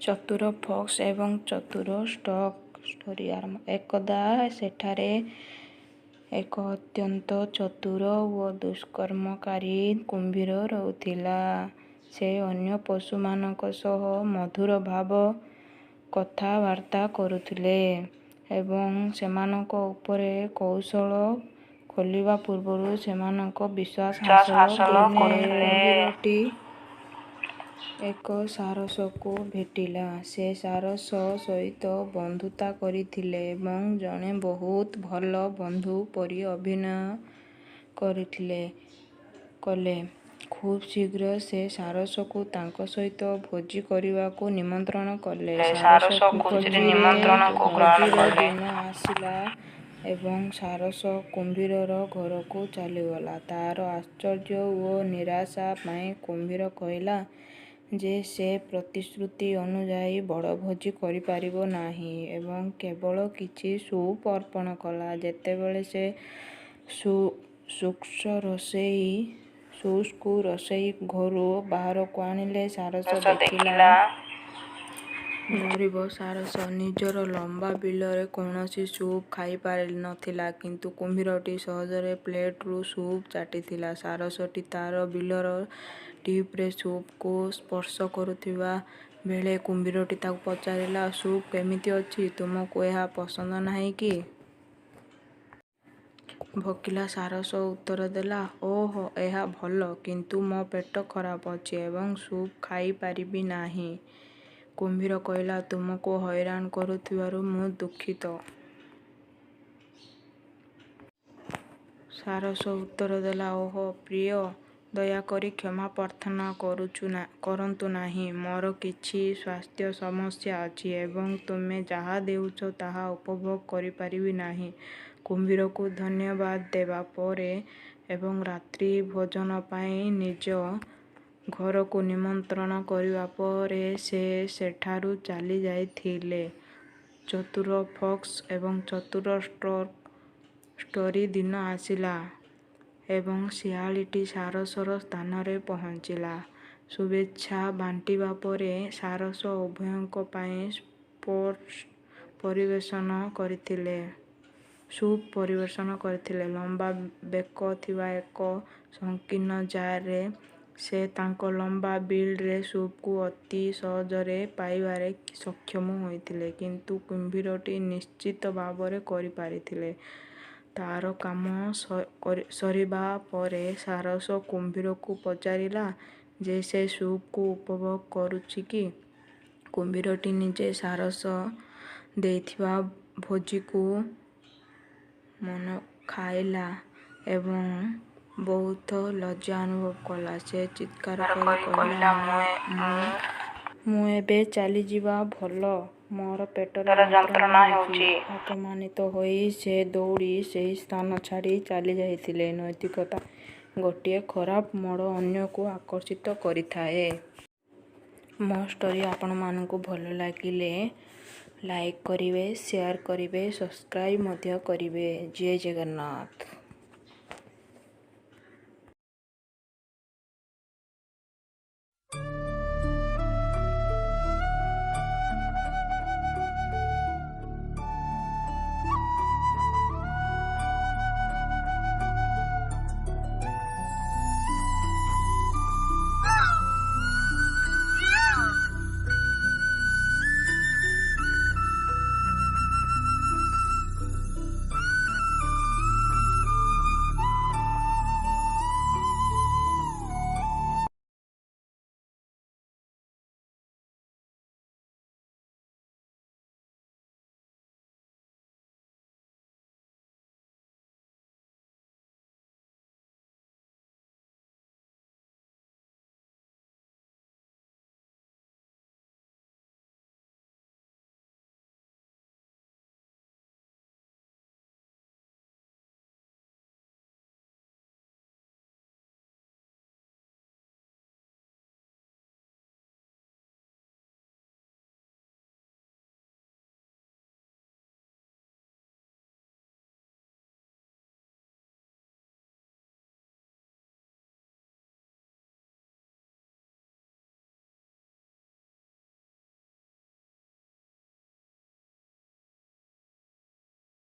ଚତୁର ଫକ୍ସ ଏବଂ ଚତୁର ଷ୍ଟୋରୀ ଆରମ୍ଭ। ଏକଦା ସେଠାରେ ଏକ ଅତ୍ୟନ୍ତ ଚତୁର ଓ ଦୁଷ୍କର୍ମକାରୀ କୁମ୍ଭୀର ରହୁଥିଲା। ସେ ଅନ୍ୟ ପଶୁମାନଙ୍କ ସହ ମଧୁର କଥାବାର୍ତ୍ତା କରୁଥିଲେ ଏବଂ ସେମାନଙ୍କ ଉପରେ କୌଶଳ ଖୋଲିବା ପୂର୍ବରୁ ସେମାନଙ୍କ ବିଶ୍ୱାସ ହାସଲ କରୁଥିଲେ। କୁମ୍ଭୀରଟି ଏକ ସାରସକୁ ଭେଟିଲା। ସେ ସାରସ ସହିତ ବନ୍ଧୁତା କରିଥିଲେ ଏବଂ ଜଣେ ବହୁତ ଭଲ ବନ୍ଧୁ ପରି ଅଭିନୟ କଲେ। ଖୁବ୍ ଶୀଘ୍ର ସେ ସାରସକୁ ତାଙ୍କ ସହିତ ଭୋଜି କରିବାକୁ ନିମନ୍ତ୍ରଣ କଲେ। ସାରସ ଖୁସିରେ ଭୋଜିର ଦିନ ଆସିଲା ଏବଂ ସାରସ କୁମ୍ଭୀରର ଘରକୁ ଚାଲିଗଲା। ତା'ର ଆଶ୍ଚର୍ଯ୍ୟ ଓ ନିରାଶା ପାଇଁ କୁମ୍ଭୀର କହିଲା ଯେ ସେ ପ୍ରତିଶ୍ରୁତି ଅନୁଯାୟୀ ବଡ଼ ଭୋଜି କରିପାରିବ ନାହିଁ ଏବଂ କେବଳ କିଛି ସୁପ୍ ଅର୍ପଣ କଲା। ଯେତେବେଳେ ସେ ସୁପ୍କୁ ରୋଷେଇ ଘରୁ ବାହାରକୁ ଆଣିଲେ, ସାରସ ଦେଖିଲା ଗରିବ ସାରସ ନିଜର ଲମ୍ବା ବିଲରେ କୌଣସି ସୁପ୍ ଖାଇପାରିନଥିଲା, କିନ୍ତୁ କୁମ୍ଭୀରଟି ସହଜରେ ପ୍ଲେଟ୍ରୁ ସୁପ୍ ଚାଟିଥିଲା। ସାରସଟି ତା'ର ବିଲର ଟିପ୍ରେ ସୁପ୍କୁ ସ୍ପର୍ଶ କରୁଥିବା ବେଳେ କୁମ୍ଭୀରଟି ତାକୁ ପଚାରିଲା, ସୁପ୍ କେମିତି ଅଛି? ତୁମକୁ ଏହା ପସନ୍ଦ ନାହିଁ କି? ଭୋକିଲା ସାରସ ଉତ୍ତର ଦେଲା, ଓଃ, ଏହା ଭଲ, କିନ୍ତୁ ମୋ ପେଟ ଖରାପ ଅଛି ଏବଂ ସୁପ୍ ଖାଇପାରିବି ନାହିଁ। କୁମ୍ଭୀର କହିଲା, ତୁମକୁ ହଇରାଣ କରୁଥିବାରୁ ମୁଁ ଦୁଃଖିତ। ସାରସ ଉତ୍ତର ଦେଲା, ଓଃ ପ୍ରିୟ, ଦୟାକରି କ୍ଷମା ପ୍ରାର୍ଥନା କରନ୍ତୁ ନାହିଁ। ମୋର କିଛି ସ୍ୱାସ୍ଥ୍ୟ ସମସ୍ୟା ଅଛି ଏବଂ ତୁମେ ଯାହା ଦେଉଛ ତାହା ଉପଭୋଗ କରିପାରିବି ନାହିଁ। କୁମ୍ଭୀରକୁ ଧନ୍ୟବାଦ ଦେବା ପରେ ଏବଂ ରାତ୍ରି ଭୋଜନ ପାଇଁ ନିଜ ଘରକୁ ନିମନ୍ତ୍ରଣ କରିବା ପରେ ସେ ସେଠାରୁ ଚାଲିଯାଇଥିଲେ। ଚତୁର ଫକ୍ସ ଏବଂ ଚତୁର ଷ୍ଟୋରୀ ଦିନ ଆସିଲା ଏବଂ ଶିଆଳଟି ସାରସର ସ୍ଥାନରେ ପହଞ୍ଚିଲା। ଶୁଭେଚ୍ଛା ବାଣ୍ଟିବା ପରେ ସାରସ ଉଭୟଙ୍କ ପାଇଁ ସୁପ୍ ପରିବେଷଣ କରିଥିଲେ। ଲମ୍ବା ବେକ ଥିବା ଏକ ସଂକୀର୍ଣ୍ଣ ଜାର୍ରେ ସେ ତାଙ୍କ ଲମ୍ବା ବିଲ୍ରେ ସୁପ୍କୁ ଅତି ସହଜରେ ପାଇବାରେ ସକ୍ଷମ ହୋଇଥିଲେ, କିନ୍ତୁ କୁମ୍ଭୀରଟି ନିଶ୍ଚିତ ଭାବରେ କରିପାରିଥିଲେ। ତା'ର କାମ ସରିବା ପରେ ସାରସ କୁମ୍ଭୀରକୁ ପଚାରିଲା ଯେ ସେ ସୁପ୍କୁ ଉପଭୋଗ କରୁଛି କି? କୁମ୍ଭୀରଟି ନିଜେ ସାରସ ଦେଇଥିବା ଭୋଜିକୁ ଖାଇଲା ଏବଂ ବହୁତ ଲଜ୍ଜା ଅନୁଭବ କଲା। ସେ ଚିତ୍କାର କରି କହିଲା, ମୁଁ ଏବେ ଚାଲିଯିବା ଭଲ, ମୋର ପେଟରେ ଯନ୍ତ୍ରଣା ହେଉଛି। ଅପମାନିତ ହୋଇ ସେ ଦୌଡ଼ି ସେହି ସ୍ଥାନ ଛାଡ଼ି ଚାଲିଯାଇଥିଲେ। ନୈତିକତା ଗୋଟିଏ ଖରାପ ମୋଡ଼ ଅନ୍ୟକୁ ଆକର୍ଷିତ କରିଥାଏ। ମୋ ଷ୍ଟୋରୀ ଆପଣମାନଙ୍କୁ ଭଲ ଲାଗିଲେ ଲାଇକ୍ କରିବେ, ସେୟାର କରିବେ, ସବସ୍କ୍ରାଇବ୍ ମଧ୍ୟ କରିବେ। ଜୟ ଜଗନ୍ନାଥ।